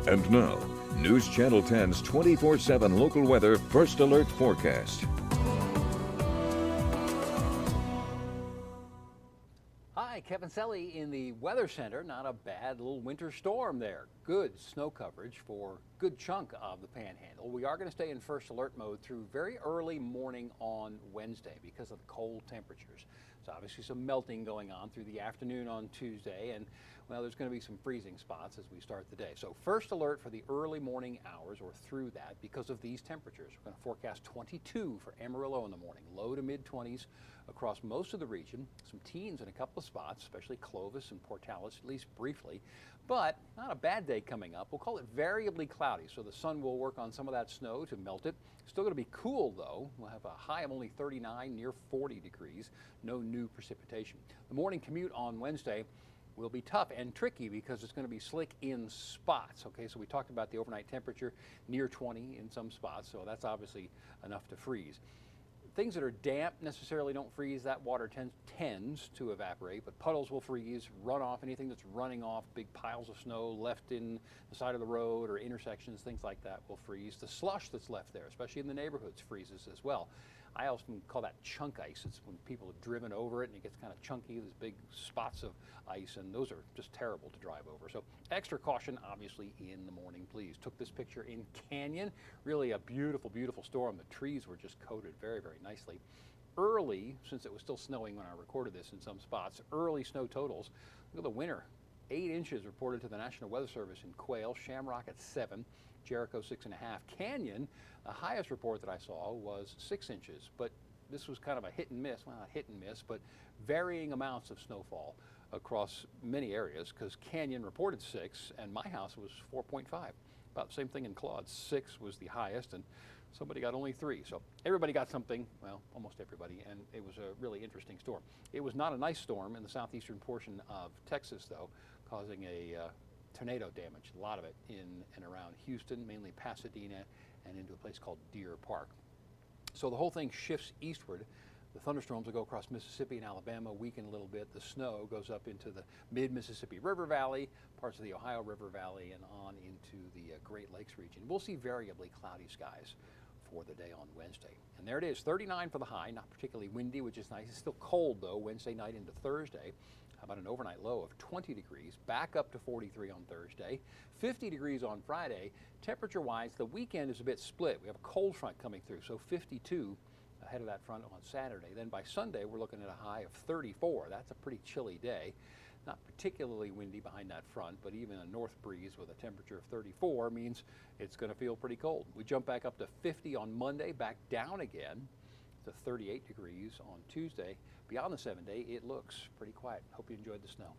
And now, News Channel 10's 24/7 local weather first alert forecast. Hi, Kevin Selly in the Weather Center. Not a bad little winter storm there. Good snow coverage for a good chunk of the Panhandle. We are going to stay in first alert mode through very early morning on Wednesday because of the cold temperatures. So obviously some melting going on through the afternoon on Tuesday, and well, there's going to be some freezing spots as we start the day. So first alert for the early morning hours or through that because of these temperatures. We're going to forecast 22 for Amarillo in the morning, low to mid 20s across most of the region. Some teens in a couple of spots, especially Clovis and Portales, at least briefly. But not a bad day coming up. We'll call it variably cloudy, so the sun will work on some of that snow to melt it. Still going to be cool, though. We'll have a high of only 39, near 40 degrees. No new precipitation. The morning commute on Wednesday will be tough and tricky because it's going to be slick in spots. Okay, so we talked about the overnight temperature near 20 in some spots, so that's obviously enough to freeze. Things that are damp necessarily don't freeze. That water tends to evaporate, but puddles will freeze, runoff, anything that's running off, big piles of snow left in the side of the road or intersections, things like that will freeze. The slush that's left there, especially in the neighborhoods, freezes as well. I often call that chunk ice. It's when people have driven over it and it gets kind of chunky, there's big spots of ice, and those are just terrible to drive over. So extra caution, obviously, in the morning, please. Took this picture in Canyon. Really a beautiful, beautiful storm. The trees were just coated very, very nicely. Early, since it was still snowing when I recorded this in some spots, early snow totals. Look at the winter. 8 inches reported to the National Weather Service in Quail, Shamrock at 7, Jericho 6.5. Canyon, the highest report that I saw was 6 inches, but this was kind of a hit and miss, well, not hit and miss, but varying amounts of snowfall across many areas because Canyon reported 6 and my house was 4.5. About the same thing in Claude. 6 was the highest and somebody got only 3. So everybody got something, well, almost everybody, and it was a really interesting storm. It was not a nice storm in the southeastern portion of Texas, though, causing a tornado damage, a lot of it in and around Houston, mainly Pasadena, and into a place called Deer Park. So the whole thing shifts eastward. The thunderstorms will go across Mississippi and Alabama, weaken a little bit. The snow goes up into the mid-Mississippi River Valley, parts of the Ohio River Valley, and on into the Great Lakes region. We'll see variably cloudy skies for the day on Wednesday. And there it is, 39 for the high, not particularly windy, which is nice. It's still cold, though, Wednesday night into Thursday. How about an overnight low of 20 degrees, back up to 43 on Thursday, 50 degrees on Friday. Temperature-wise, the weekend is a bit split. We have a cold front coming through, so 52 ahead of that front on Saturday. Then by Sunday, we're looking at a high of 34. That's a pretty chilly day. Not particularly windy behind that front, but even a north breeze with a temperature of 34 means it's going to feel pretty cold. We jump back up to 50 on Monday, back down again to 38 degrees on Tuesday. Beyond the 7-day, it looks pretty quiet. Hope you enjoyed the snow.